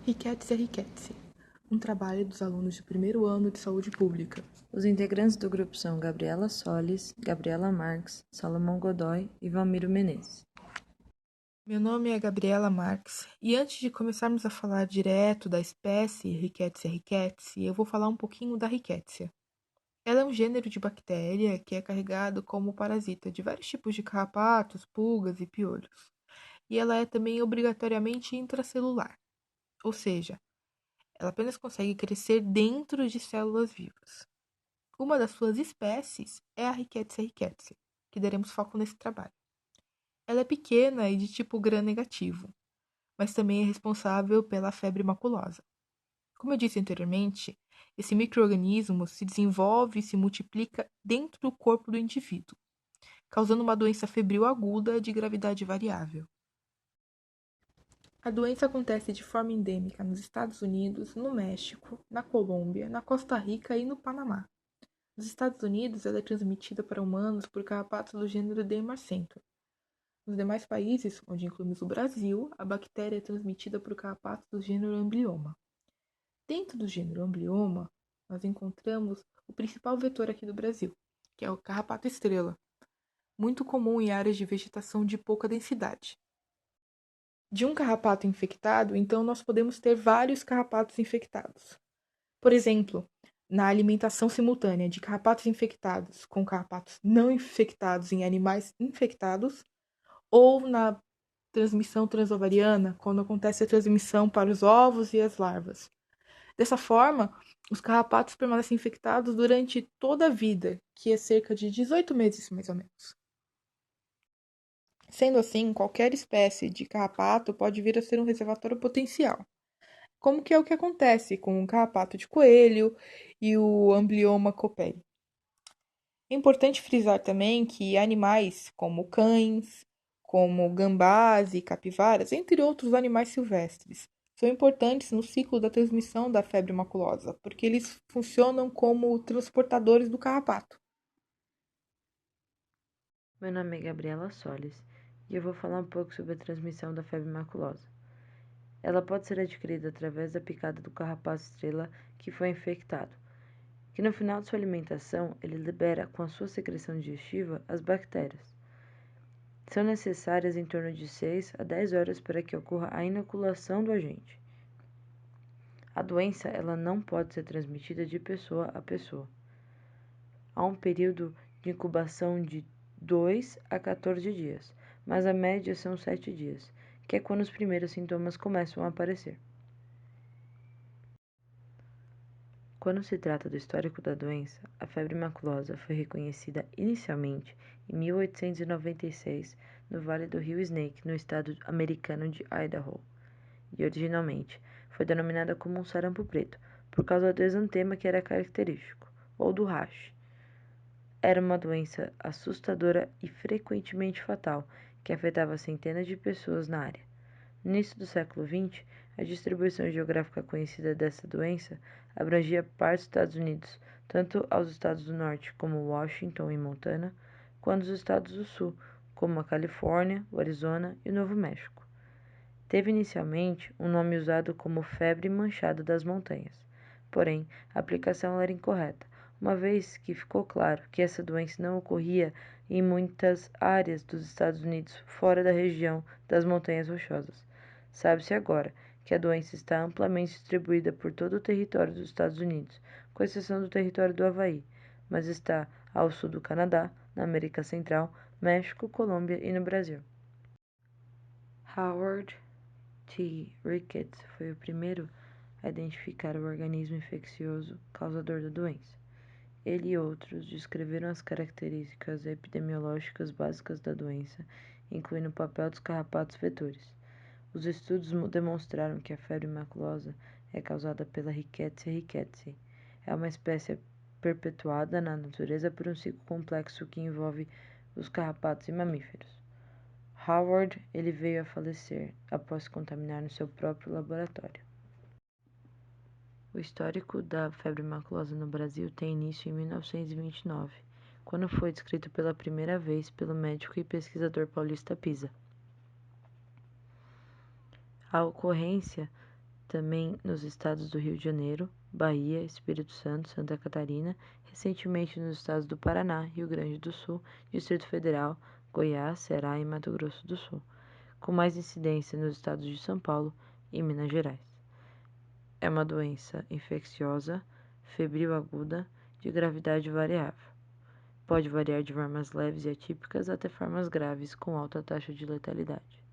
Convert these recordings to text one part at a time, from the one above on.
Rickettsia rickettsii, um trabalho dos alunos do primeiro ano de saúde pública. Os integrantes do grupo são Gabriela Solis, Gabriela Marques, Salomão Godoy e Valmiro Menezes. Meu nome é Gabriela Marques e antes de começarmos a falar direto da espécie Rickettsia rickettsii, eu vou falar um pouquinho da Rickettsia. Ela é um gênero de bactéria que é carregado como parasita de vários tipos de carrapatos, pulgas e piolhos. E ela é também obrigatoriamente intracelular, ou seja, ela apenas consegue crescer dentro de células vivas. Uma das suas espécies é a Rickettsia rickettsii, que daremos foco nesse trabalho. Ela é pequena e de tipo gram-negativo, mas também é responsável pela febre maculosa. Como eu disse anteriormente, esse micro-organismo se desenvolve e se multiplica dentro do corpo do indivíduo, causando uma doença febril aguda de gravidade variável. A doença acontece de forma endêmica nos Estados Unidos, no México, na Colômbia, na Costa Rica e no Panamá. Nos Estados Unidos, ela é transmitida para humanos por carrapatos do gênero Demarcento. Nos demais países, onde incluímos o Brasil, a bactéria é transmitida por carrapatos do gênero Amblyoma. Dentro do gênero Amblyoma, nós encontramos o principal vetor aqui do Brasil, que é o carrapato estrela, muito comum em áreas de vegetação de pouca densidade. De um carrapato infectado, então, nós podemos ter vários carrapatos infectados. Por exemplo, na alimentação simultânea de carrapatos infectados com carrapatos não infectados em animais infectados, ou na transmissão transovariana, quando acontece a transmissão para os ovos e as larvas. Dessa forma, os carrapatos permanecem infectados durante toda a vida, que é cerca de 18 meses, mais ou menos. Sendo assim, qualquer espécie de carrapato pode vir a ser um reservatório potencial, como que é o que acontece com o carrapato de coelho e o Amblyoma coperi. É importante frisar também que animais como cães, como gambás e capivaras, entre outros animais silvestres, são importantes no ciclo da transmissão da febre maculosa, porque eles funcionam como transportadores do carrapato. Meu nome é Gabriela Solis e eu vou falar um pouco sobre a transmissão da febre maculosa. Ela pode ser adquirida através da picada do carrapato estrela que foi infectado, que no final de sua alimentação ele libera com a sua secreção digestiva as bactérias. São necessárias em torno de 6 a 10 horas para que ocorra a inoculação do agente. A doença ela não pode ser transmitida de pessoa a pessoa. Há um período de incubação de 2 a 14 dias, mas a média são 7 dias, que é quando os primeiros sintomas começam a aparecer. Quando se trata do histórico da doença, a febre maculosa foi reconhecida inicialmente em 1896 no Vale do Rio Snake, no estado americano de Idaho, e originalmente foi denominada como um sarampo preto, por causa do exantema que era característico, ou do rash. Era uma doença assustadora e frequentemente fatal, que afetava centenas de pessoas na área. No início do século XX, a distribuição geográfica conhecida dessa doença abrangia parte dos Estados Unidos, tanto aos estados do norte, como Washington e Montana, quanto os estados do sul, como a Califórnia, o Arizona e o Novo México. Teve inicialmente um nome usado como febre manchada das montanhas, porém a aplicação era incorreta, uma vez que ficou claro que essa doença não ocorria em muitas áreas dos Estados Unidos fora da região das Montanhas Rochosas. Sabe-se agora que a doença está amplamente distribuída por todo o território dos Estados Unidos, com exceção do território do Havaí, mas está ao sul do Canadá, na América Central, México, Colômbia e no Brasil. Howard T. Ricketts foi o primeiro a identificar o organismo infeccioso causador da doença. Ele e outros descreveram as características epidemiológicas básicas da doença, incluindo o papel dos carrapatos vetores. Os estudos demonstraram que a febre maculosa é causada pela Rickettsia rickettsii. É uma espécie perpetuada na natureza por um ciclo complexo que envolve os carrapatos e mamíferos. Howard ele veio a falecer após se contaminar no seu próprio laboratório. O histórico da febre maculosa no Brasil tem início em 1929, quando foi descrito pela primeira vez pelo médico e pesquisador paulista Pisa. A ocorrência também nos estados do Rio de Janeiro, Bahia, Espírito Santo, Santa Catarina, recentemente nos estados do Paraná, Rio Grande do Sul, Distrito Federal, Goiás, Ceará e Mato Grosso do Sul, com mais incidência nos estados de São Paulo e Minas Gerais. É uma doença infecciosa, febril aguda, de gravidade variável. Pode variar de formas leves e atípicas até formas graves com alta taxa de letalidade.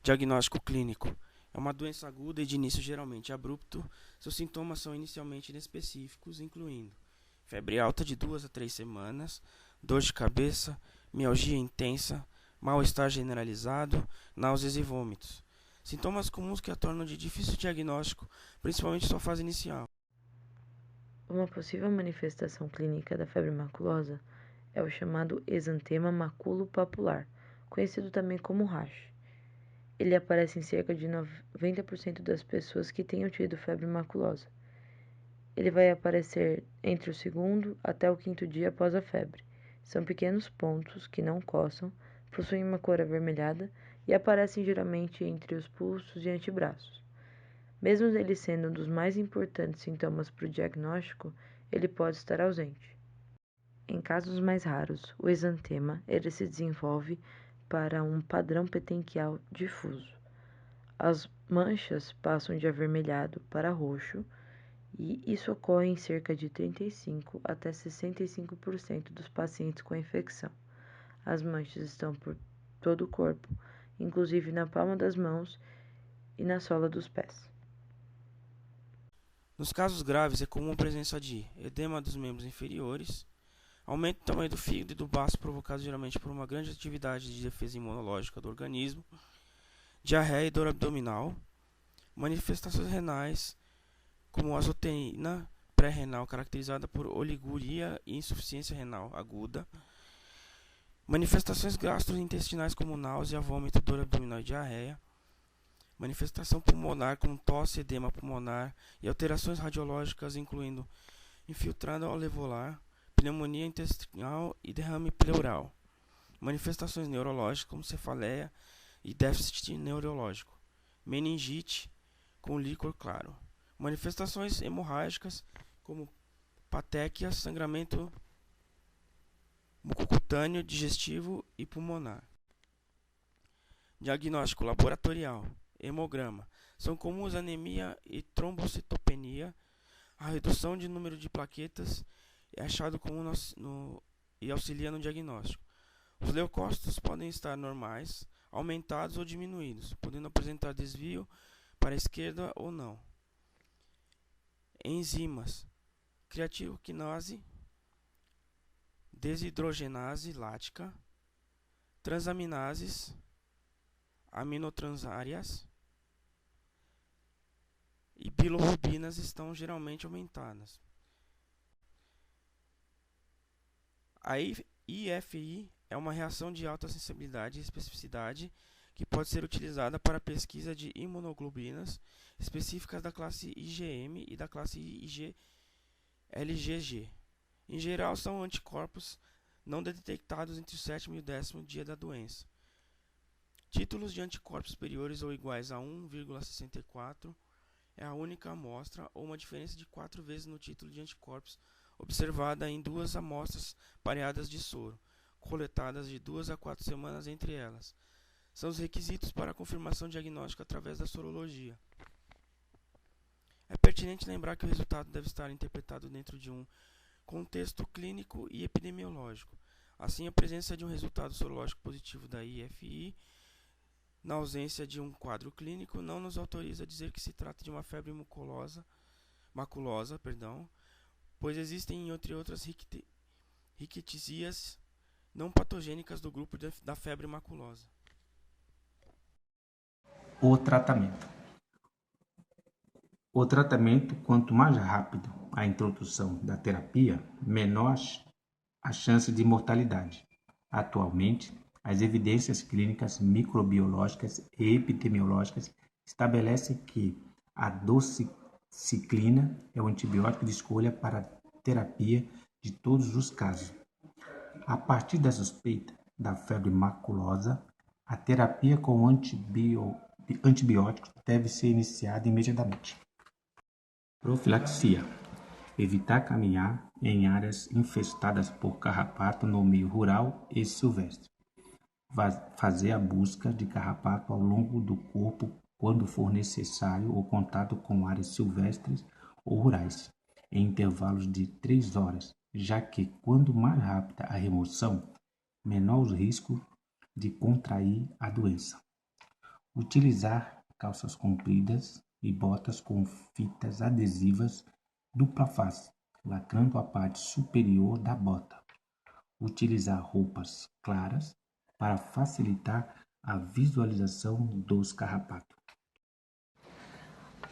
Diagnóstico clínico. É uma doença aguda e de início geralmente abrupto. Seus sintomas são inicialmente inespecíficos, incluindo febre alta de 2 a 3 semanas, dor de cabeça, mialgia intensa, mal-estar generalizado, náuseas e vômitos. Sintomas comuns que a tornam de difícil diagnóstico, principalmente em sua fase inicial. Uma possível manifestação clínica da febre maculosa é o chamado exantema maculopapular, conhecido também como rash. Ele aparece em cerca de 90% das pessoas que tenham tido febre maculosa. Ele vai aparecer entre o segundo até o quinto dia após a febre. São pequenos pontos que não coçam, possuem uma cor avermelhada e aparecem geralmente entre os pulsos e antebraços. Mesmo ele sendo um dos mais importantes sintomas para o diagnóstico, ele pode estar ausente. Em casos mais raros, o exantema ele se desenvolve para um padrão petequial difuso. As manchas passam de avermelhado para roxo e isso ocorre em cerca de 35 até 65% dos pacientes com a infecção. As manchas estão por todo o corpo, inclusive na palma das mãos e na sola dos pés. Nos casos graves, é comum a presença de edema dos membros inferiores, aumento do tamanho do fígado e do baço provocado geralmente por uma grande atividade de defesa imunológica do organismo, diarreia e dor abdominal, manifestações renais como azotemia pré-renal caracterizada por oliguria e insuficiência renal aguda, manifestações gastrointestinais como náusea, vômito, dor abdominal e diarreia, manifestação pulmonar como tosse, edema pulmonar e alterações radiológicas incluindo infiltrado alveolar, pneumonia intestinal e derrame pleural, manifestações neurológicas como cefaleia e déficit neurológico, meningite com líquor claro, manifestações hemorrágicas como patéquia, sangramento mucocutâneo, digestivo e pulmonar. Diagnóstico laboratorial: hemograma. São comuns anemia e trombocitopenia. A redução de número de plaquetas é achado comum e auxilia no diagnóstico. Os leucócitos podem estar normais, aumentados ou diminuídos, podendo apresentar desvio para a esquerda ou não. Enzimas: creatinoquinase, desidrogenase lática, transaminases, aminotransáreas e bilirrubinas estão geralmente aumentadas. A IFI é uma reação de alta sensibilidade e especificidade que pode ser utilizada para a pesquisa de imunoglobulinas específicas da classe IgM e da classe IgG. Em geral, são anticorpos não detectados entre o 7º e o 10º dia da doença. Títulos de anticorpos superiores ou iguais a 1,64 é a única amostra ou uma diferença de 4 vezes no título de anticorpos observada em 2 amostras pareadas de soro, coletadas de 2 a 4 semanas entre elas. São os requisitos para a confirmação diagnóstica através da sorologia. É pertinente lembrar que o resultado deve estar interpretado dentro de um contexto clínico e epidemiológico. Assim, a presença de um resultado sorológico positivo da IFI, na ausência de um quadro clínico, não nos autoriza a dizer que se trata de uma febre maculosa, pois existem, entre outras, rickettsias não patogênicas do grupo da febre maculosa. O tratamento. O tratamento, quanto mais rápido a introdução da terapia, menor a chance de mortalidade. Atualmente, as evidências clínicas, microbiológicas e epidemiológicas estabelecem que a doxiciclina é o antibiótico de escolha para a terapia de todos os casos. A partir da suspeita da febre maculosa, a terapia com antibiótico antibióticos deve ser iniciada imediatamente. Profilaxia. Evitar caminhar em áreas infestadas por carrapato no meio rural e silvestre. Fazer a busca de carrapato ao longo do corpo quando for necessário o contato com áreas silvestres ou rurais, em intervalos de 3 horas, já que quanto mais rápida a remoção, menor os riscos de contrair a doença. Utilizar calças compridas e botas com fitas adesivas dupla face, lacrando a parte superior da bota. Utilizar roupas claras para facilitar a visualização dos carrapatos.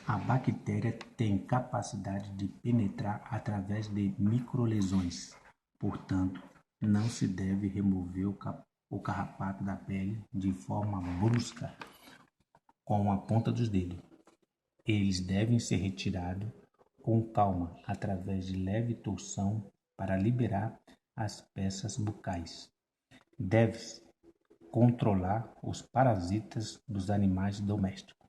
A bactéria tem capacidade de penetrar através de microlesões, portanto, não se deve remover o carrapato da pele de forma brusca com a ponta dos dedos. Eles devem ser retirados com calma através de leve torção para liberar as peças bucais. Deve-se controlar os parasitas dos animais domésticos.